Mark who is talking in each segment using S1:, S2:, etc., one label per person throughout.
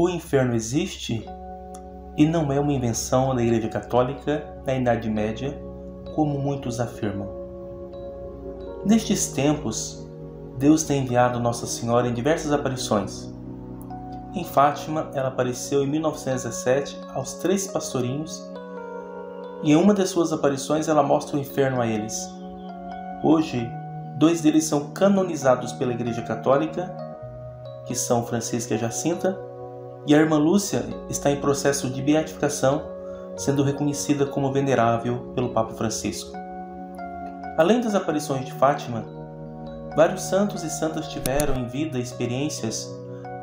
S1: O inferno existe e não é uma invenção da Igreja Católica na Idade Média, como muitos afirmam. Nestes tempos, Deus tem enviado Nossa Senhora em diversas aparições. Em Fátima, ela apareceu em 1917 aos 3 pastorinhos e em uma de suas aparições ela mostra o inferno a eles. Hoje, 2 deles são canonizados pela Igreja Católica, que são Francisca e Jacinta, e a irmã Lúcia está em processo de beatificação, sendo reconhecida como venerável pelo Papa Francisco. Além das aparições de Fátima, vários santos e santas tiveram em vida experiências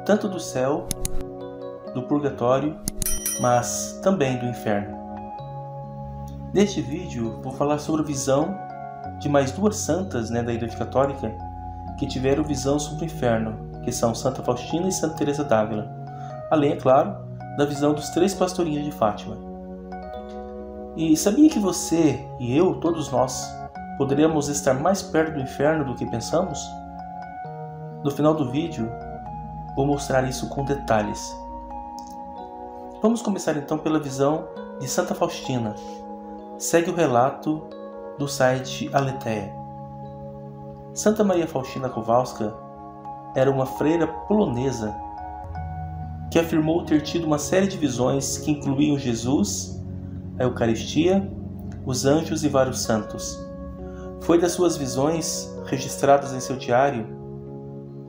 S1: tanto do céu, do purgatório, mas também do inferno. Neste vídeo vou falar sobre a visão de mais 2 santas da Igreja Católica que tiveram visão sobre o inferno, que são Santa Faustina e Santa Teresa d'Ávila, além, é claro, da visão dos 3 pastorinhos de Fátima. E sabia que você e eu, todos nós, poderíamos estar mais perto do inferno do que pensamos? No final do vídeo, vou mostrar isso com detalhes. Vamos começar então pela visão de Santa Faustina. Segue o relato do site Aletheia. Santa Maria Faustina Kowalska era uma freira polonesa que afirmou ter tido uma série de visões que incluíam Jesus, a Eucaristia, os anjos e vários santos. Foi das suas visões, registradas em seu diário,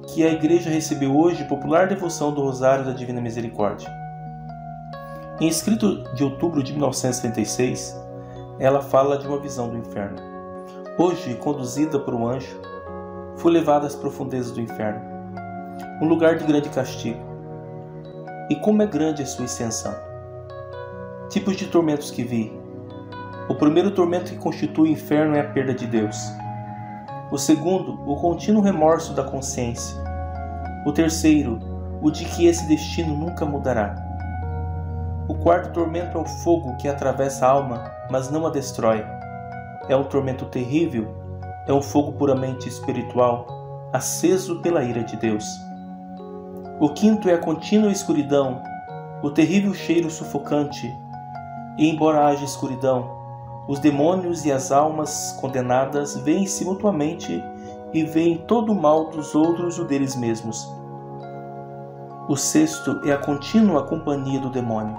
S1: que a Igreja recebeu hoje popular devoção do Rosário da Divina Misericórdia. Em escrito de outubro de 1936, ela fala de uma visão do inferno. Hoje, conduzida por um anjo, fui levada às profundezas do inferno, um lugar de grande castigo. E como é grande a sua extensão! Tipos de tormentos que vi. O primeiro tormento que constitui o inferno é a perda de Deus. O segundo, o contínuo remorso da consciência. O terceiro, o de que esse destino nunca mudará. O quarto tormento é o fogo que atravessa a alma, mas não a destrói. É um tormento terrível, é um fogo puramente espiritual, aceso pela ira de Deus. O quinto é a contínua escuridão, o terrível cheiro sufocante. E embora haja escuridão, os demônios e as almas condenadas veem-se mutuamente e veem todo o mal dos outros e o deles mesmos. O sexto é a contínua companhia do demônio.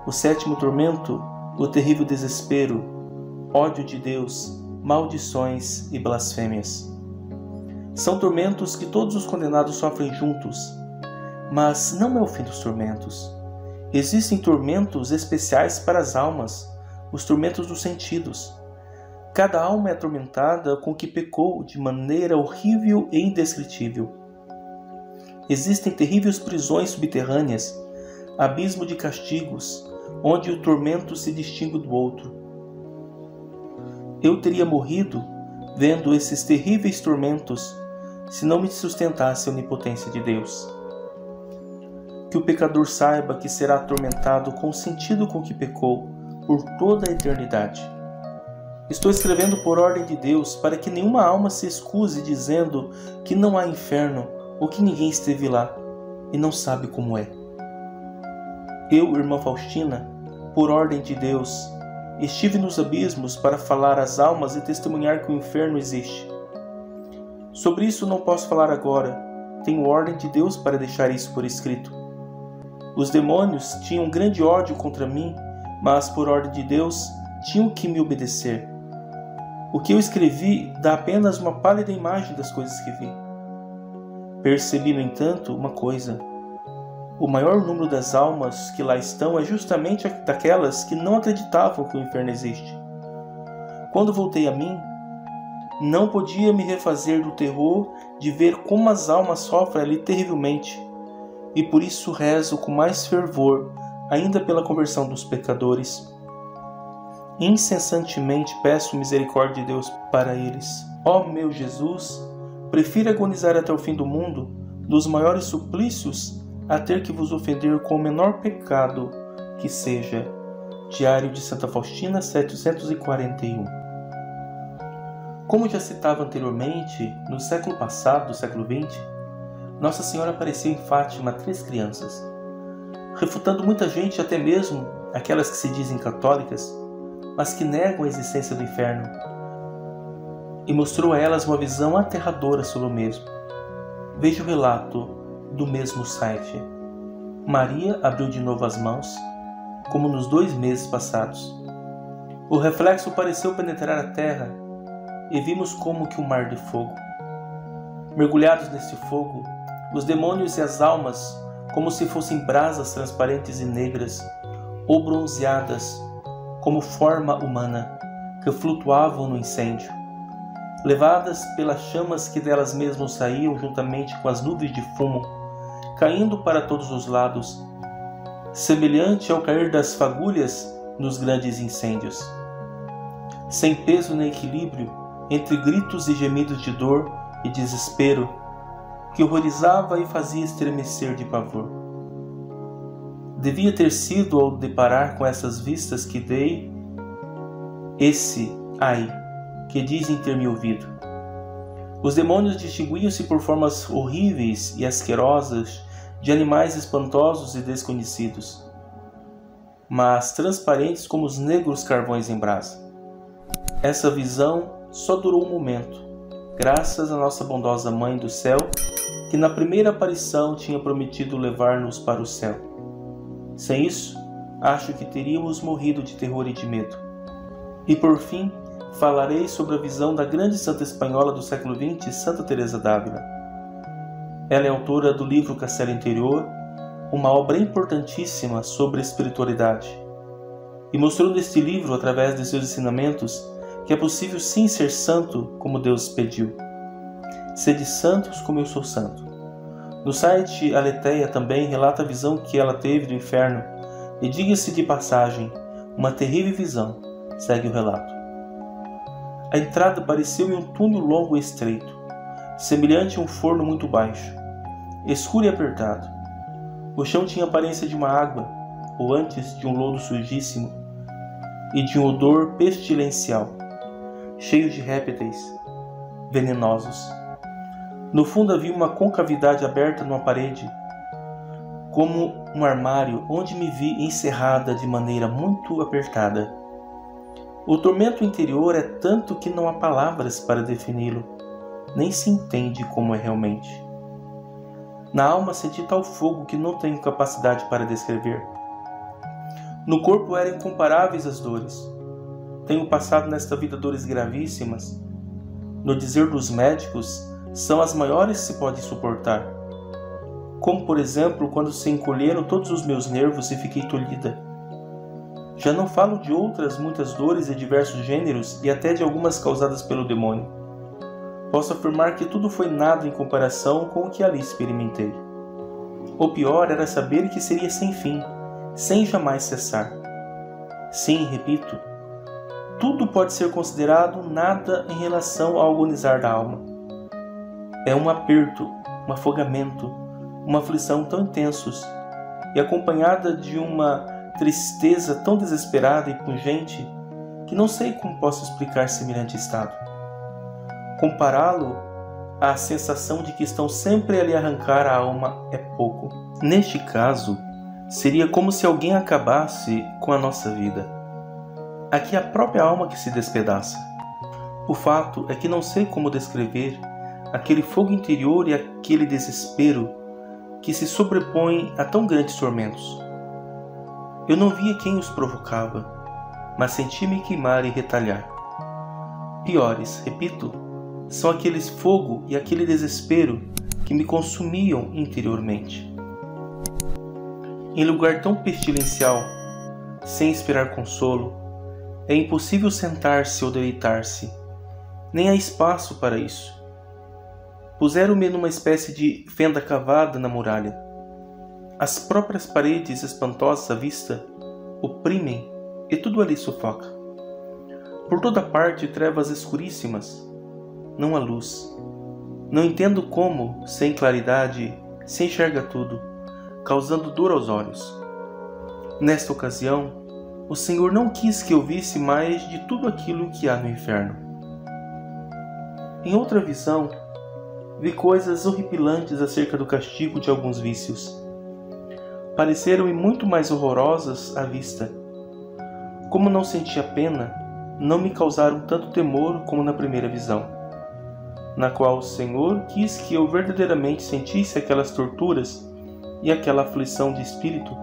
S1: O sétimo tormento, o terrível desespero, ódio de Deus, maldições e blasfêmias. São tormentos que todos os condenados sofrem juntos, mas não é o fim dos tormentos. Existem tormentos especiais para as almas, os tormentos dos sentidos. Cada alma é atormentada com o que pecou de maneira horrível e indescritível. Existem terríveis prisões subterrâneas, abismo de castigos, onde o tormento se distingue do outro. Eu teria morrido vendo esses terríveis tormentos se não me sustentasse a onipotência de Deus. Que o pecador saiba que será atormentado com o sentido com que pecou por toda a eternidade. Estou escrevendo por ordem de Deus para que nenhuma alma se excuse dizendo que não há inferno ou que ninguém esteve lá e não sabe como é. Eu, irmã Faustina, por ordem de Deus, estive nos abismos para falar às almas e testemunhar que o inferno existe. Sobre isso não posso falar agora, tenho ordem de Deus para deixar isso por escrito. Os demônios tinham grande ódio contra mim, mas por ordem de Deus tinham que me obedecer. O que eu escrevi dá apenas uma pálida imagem das coisas que vi. Percebi, no entanto, uma coisa. O maior número das almas que lá estão é justamente daquelas que não acreditavam que o inferno existe. Quando voltei a mim, não podia me refazer do terror de ver como as almas sofrem ali terrivelmente, e por isso rezo com mais fervor, ainda pela conversão dos pecadores. Incessantemente peço misericórdia de Deus para eles. Ó meu Jesus, prefiro agonizar até o fim do mundo, dos maiores suplícios, a ter que vos ofender com o menor pecado que seja. Diário de Santa Faustina, 741. Como já citava anteriormente, no século passado, do século XX, Nossa Senhora apareceu em Fátima a 3 crianças, refutando muita gente, até mesmo aquelas que se dizem católicas, mas que negam a existência do inferno, e mostrou a elas uma visão aterradora sobre o mesmo. Veja o relato do mesmo site. Maria abriu de novo as mãos, como nos 2 meses passados. O reflexo pareceu penetrar a terra e vimos como que um mar de fogo. Mergulhados nesse fogo, os demônios e as almas, como se fossem brasas transparentes e negras, ou bronzeadas, como forma humana, que flutuavam no incêndio, levadas pelas chamas que delas mesmas saíam juntamente com as nuvens de fumo, caindo para todos os lados, semelhante ao cair das fagulhas nos grandes incêndios. Sem peso nem equilíbrio, entre gritos e gemidos de dor e desespero, que horrorizava e fazia estremecer de pavor. Devia ter sido ao deparar com essas vistas que dei esse ai que dizem ter me ouvido. Os demônios distinguiam-se por formas horríveis e asquerosas de animais espantosos e desconhecidos, mas transparentes como os negros carvões em brasa. Essa visão só durou um momento, graças à nossa bondosa Mãe do Céu, que na primeira aparição tinha prometido levar-nos para o céu. Sem isso, acho que teríamos morrido de terror e de medo. E por fim, falarei sobre a visão da grande santa espanhola do século XX, Santa Teresa d'Ávila. Ela é autora do livro Castelo Interior, uma obra importantíssima sobre a espiritualidade, e mostrou neste livro, através de seus ensinamentos, que é possível sim ser santo como Deus pediu. Sede santos como eu sou santo. No site Aletheia também relata a visão que ela teve do inferno, e diga-se de passagem, uma terrível visão, segue o relato. A entrada pareceu-me um túnel longo e estreito, semelhante a um forno muito baixo, escuro e apertado. O chão tinha a aparência de uma água, ou antes de um lodo sujíssimo, e de um odor pestilencial, cheio de répteis venenosos. No fundo havia uma concavidade aberta numa parede, como um armário, onde me vi encerrada de maneira muito apertada. O tormento interior é tanto que não há palavras para defini-lo, nem se entende como é realmente. Na alma senti tal fogo que não tenho capacidade para descrever. No corpo eram incomparáveis as dores. Tenho passado nesta vida dores gravíssimas. No dizer dos médicos, são as maiores que se pode suportar. Como, por exemplo, quando se encolheram todos os meus nervos e fiquei tolhida. Já não falo de outras muitas dores de diversos gêneros e até de algumas causadas pelo demônio. Posso afirmar que tudo foi nada em comparação com o que ali experimentei. O pior era saber que seria sem fim, sem jamais cessar. Sim, repito, tudo pode ser considerado nada em relação ao agonizar da alma. É um aperto, um afogamento, uma aflição tão intensos e acompanhada de uma tristeza tão desesperada e pungente que não sei como posso explicar semelhante estado. Compará-lo à sensação de que estão sempre a lhe arrancar a alma é pouco. Neste caso, seria como se alguém acabasse com a nossa vida. Aqui é a própria alma que se despedaça. O fato é que não sei como descrever aquele fogo interior e aquele desespero que se sobrepõem a tão grandes tormentos. Eu não via quem os provocava, mas senti-me queimar e retalhar. Piores, repito, são aqueles fogo e aquele desespero que me consumiam interiormente. Em lugar tão pestilencial, sem esperar consolo, é impossível sentar-se ou deitar-se, nem há espaço para isso. Puseram-me numa espécie de fenda cavada na muralha. As próprias paredes espantosas à vista oprimem e tudo ali sufoca. Por toda parte trevas escuríssimas, não há luz. Não entendo como, sem claridade, se enxerga tudo, causando dor aos olhos. Nesta ocasião, o Senhor não quis que eu visse mais de tudo aquilo que há no inferno. Em outra visão, vi coisas horripilantes acerca do castigo de alguns vícios. Pareceram-me muito mais horrorosas à vista. Como não sentia pena, não me causaram tanto temor como na primeira visão, na qual o Senhor quis que eu verdadeiramente sentisse aquelas torturas e aquela aflição de espírito,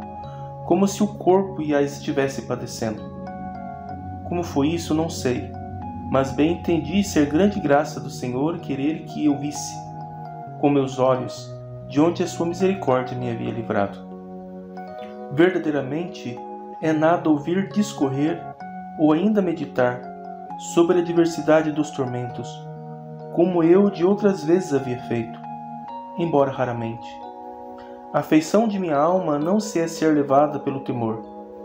S1: como se o corpo as estivesse padecendo. Como foi isso, não sei, mas bem entendi ser grande graça do Senhor querer que eu visse, com meus olhos, de onde a sua misericórdia me havia livrado. Verdadeiramente, é nada ouvir discorrer ou ainda meditar sobre a diversidade dos tormentos, como eu de outras vezes havia feito, embora raramente. A afeição de minha alma não se é ser levada pelo temor.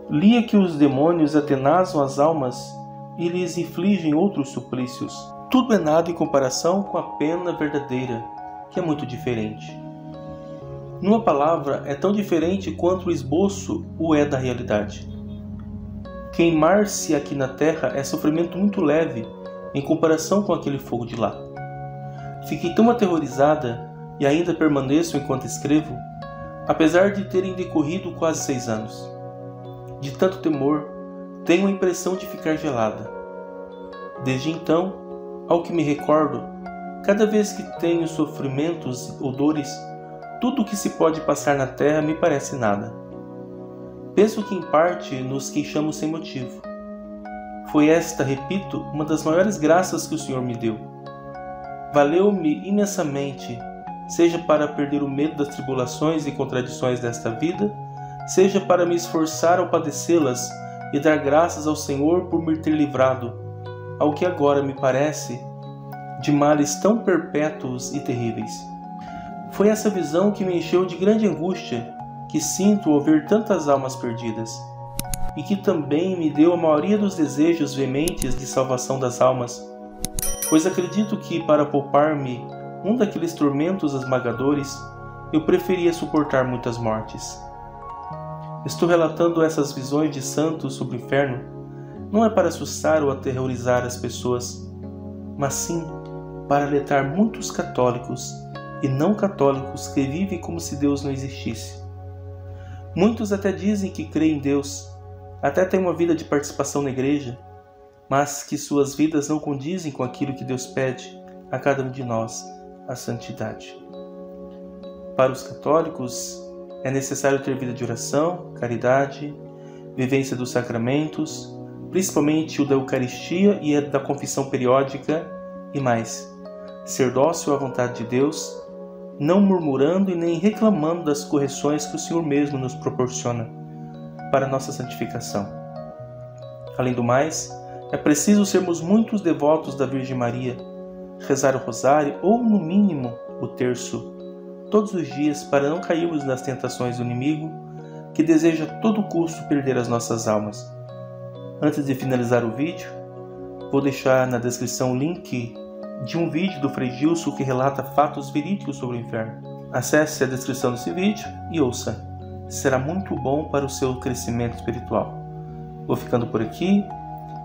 S1: Lia que os demônios atenazam as almas e lhes infligem outros suplícios. Tudo é nada em comparação com a pena verdadeira, que é muito diferente. Numa palavra, é tão diferente quanto o esboço o é da realidade. Queimar-se aqui na terra é sofrimento muito leve em comparação com aquele fogo de lá. Fiquei tão aterrorizada, e ainda permaneço enquanto escrevo, apesar de terem decorrido quase 6 anos. De tanto temor, tenho a impressão de ficar gelada. Desde então, ao que me recordo, cada vez que tenho sofrimentos ou dores, tudo o que se pode passar na terra me parece nada. Penso que em parte nos queixamos sem motivo. Foi esta, repito, uma das maiores graças que o Senhor me deu. Valeu-me imensamente, seja para perder o medo das tribulações e contradições desta vida, seja para me esforçar ao padecê-las e dar graças ao Senhor por me ter livrado, ao que agora me parece, de males tão perpétuos e terríveis. Foi essa visão que me encheu de grande angústia que sinto ao ver tantas almas perdidas, e que também me deu a maioria dos desejos veementes de salvação das almas, pois acredito que, para poupar-me um daqueles tormentos esmagadores, eu preferia suportar muitas mortes. Estou relatando essas visões de santos sobre o inferno, não é para assustar ou aterrorizar as pessoas, mas sim para alertar muitos católicos e não católicos que vivem como se Deus não existisse. Muitos até dizem que creem em Deus, até têm uma vida de participação na igreja, mas que suas vidas não condizem com aquilo que Deus pede a cada um de nós, a santidade. Para os católicos, é necessário ter vida de oração, caridade, vivência dos sacramentos, principalmente o da Eucaristia e a da confissão periódica, e mais, ser dócil à vontade de Deus, não murmurando e nem reclamando das correções que o Senhor mesmo nos proporciona para nossa santificação. Além do mais, é preciso sermos muitos devotos da Virgem Maria, rezar o rosário ou, no mínimo, o terço, todos os dias para não cairmos nas tentações do inimigo que deseja a todo custo perder as nossas almas. Antes de finalizar o vídeo, vou deixar na descrição o link de um vídeo do Frei Gilson que relata fatos verídicos sobre o inferno. Acesse a descrição desse vídeo e ouça. Será muito bom para o seu crescimento espiritual. Vou ficando por aqui.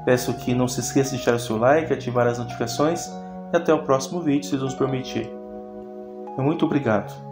S1: Peço que não se esqueça de deixar o seu like, ativar as notificações e até o próximo vídeo, se Deus permitir. Muito obrigado.